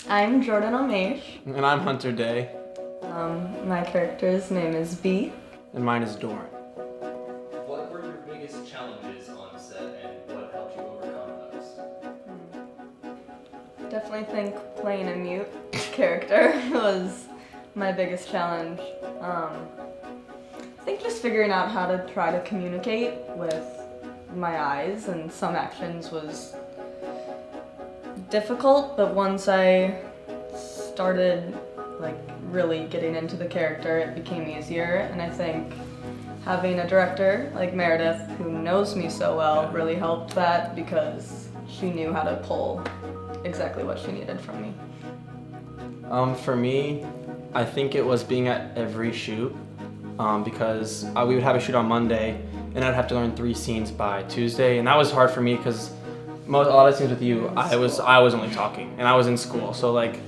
I'm Jordan Omeish. And I'm Hunter Day. My character's name is Bea. And mine is Doran. What were your biggest challenges on set and what helped you overcome those? Definitely think playing a mute character was my biggest challenge. I think just figuring out how to try to communicate with my eyes and some actions was difficult, but once I started really getting into the character, it became easier. And I think having a director like Meredith, who knows me so well, really helped that because she knew how to pull exactly what she needed from me. For me, I think it was being at every shoot because we would have a shoot on Monday and I'd have to learn 3 scenes by Tuesday, and that was hard for me because a lot of scenes with you, I was only talking and I was in school, so I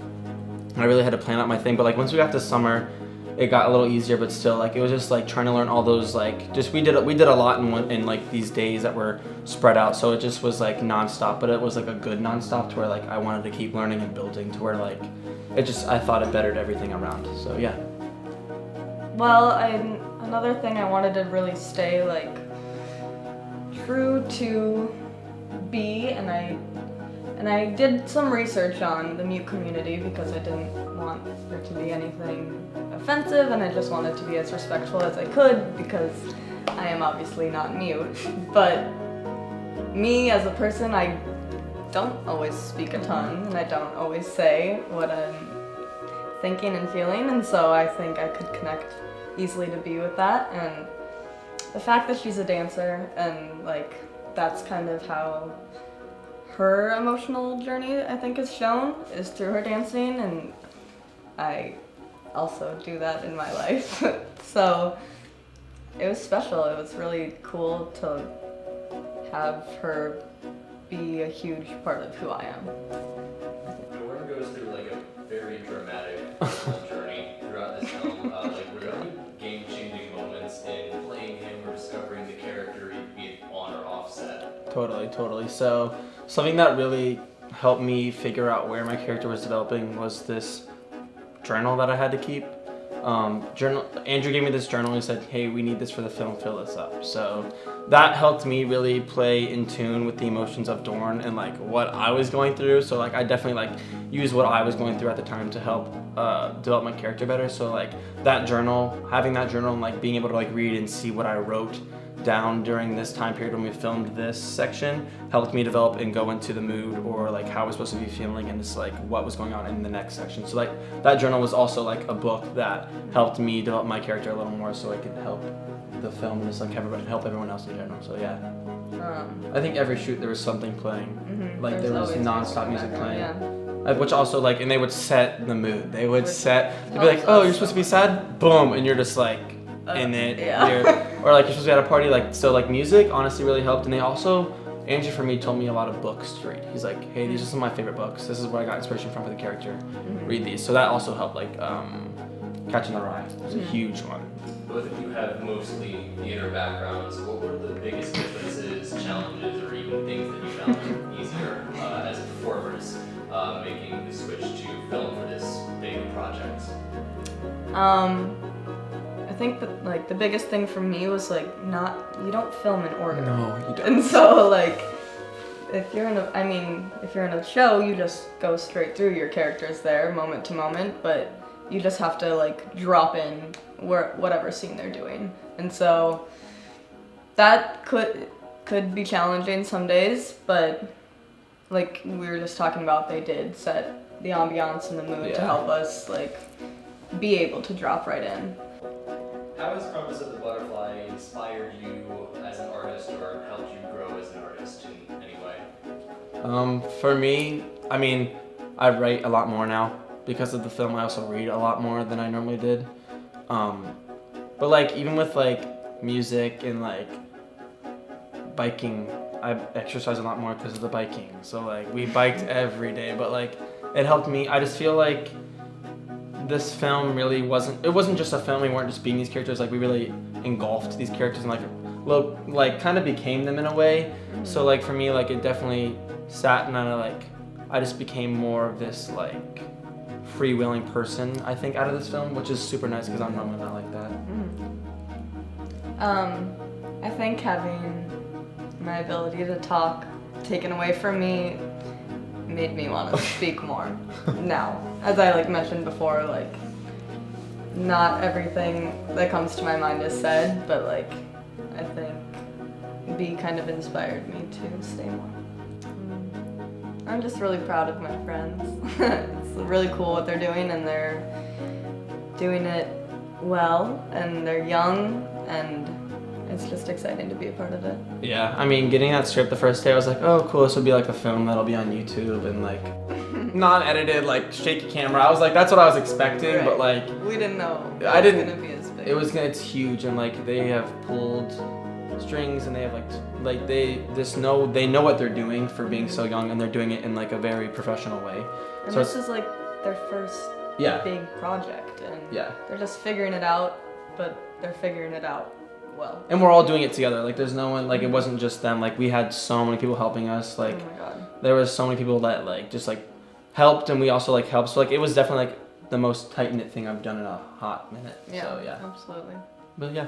really had to plan out my thing. But once we got to summer, it got a little easier, but still it was just trying to learn all those we did a lot in these days that were spread out, so it just was nonstop, but it was a good nonstop to where I wanted to keep learning and building to where I thought it bettered everything around. So yeah. Well, another thing I wanted to really stay true to Bea, and I did some research on the mute community because I didn't want there to be anything offensive, and I just wanted to be as respectful as I could because I am obviously not mute. But me as a person, I don't always speak a ton, and I don't always say what I'm thinking and feeling, and so I think I could connect easily to Bea with that. And the fact that she's a dancer and that's kind of how her emotional journey, I think, is shown, is through her dancing, and I also do that in my life. So it was special. It was really cool to have her be a huge part of who I am. Doran goes through a very dramatic journey throughout this film. Were there any game-changing moments in playing him or discovering the character, be it on or off set? Totally. So something that really helped me figure out where my character was developing was this journal that I had to keep. Andrew gave me this journal and said, hey, we need this for the film, fill this up. So that helped me really play in tune with the emotions of Doran and what I was going through. So I definitely used what I was going through at the time to help develop my character better. So that journal, having that journal and being able to read and see what I wrote down during this time period when we filmed this section helped me develop and go into the mood or how I was supposed to be feeling and just what was going on in the next section. So that journal was also a book that helped me develop my character a little more so I could help the film and just help everyone else in general. So yeah. I think every shoot there was something playing. There was non-stop music playing. Yeah. Which also and they would set the mood. They'd be oh, you're supposed to be sad? Boom, and you're just in it. Yeah. Or you're supposed to be at a party, so music honestly really helped. And they also, Andrew for me told me a lot of books to read. He's hey, these are some of my favorite books. This is where I got inspiration from for the character. Read these. So that also helped Catching the Rye was a huge one. Both of you have mostly theater backgrounds. What were the biggest differences, challenges, or even things that you found easier as performers making the switch to film for this big project? I think that the biggest thing for me was you don't film in order. No, you don't. And so if you're in a show, you just go straight through your characters there moment to moment, but you just have to drop in whatever scene they're doing. And so that could be challenging some days, but we were just talking about, they did set the ambiance and the mood to help us be able to drop right in. How has Promise of the Butterfly inspired you as an artist or helped you grow as an artist in any way? For me, I write a lot more now. Because of the film, I also read a lot more than I normally did. But even with music and biking, I exercise a lot more because of the biking. So we biked every day, but it helped me. I just feel this film really wasn't just a film. We weren't just being these characters. We really engulfed these characters and kind of became them in a way. So for me, it definitely sat and I I just became more of this like freewheeling person, I think, out of this film, which is super nice because I'm normally not like that. I think having my ability to talk taken away from me made me want to speak more now. As I like mentioned before, like not everything that comes to my mind is said, but like I think B kind of inspired me to stay more. I'm just really proud of my friends. It's really cool what they're doing, and they're doing it well, and they're young, and it's just exciting to be a part of it. Yeah, I mean, getting that script the first day, I was like, oh, cool, this will be like a film that'll be on YouTube and like non-edited, like shaky camera. I was like, that's what I was expecting, Right. but like We didn't know I didn't- it was gonna be as big. it's huge, and like they have pulled strings, and they have like they know what they're doing for being so young, and they're doing it in like a very professional way. And So this is like their first Yeah. big project, and Yeah. they're just figuring it out, but they're figuring it out well. And we're all doing it together. Like there's no one, like it wasn't just them. Like we had so many people helping us. Like Oh my god. there was so many people that like just like helped, and we also like helped. So like it was definitely like the most tight knit thing I've done in a hot minute. Yeah, So yeah. absolutely. But yeah.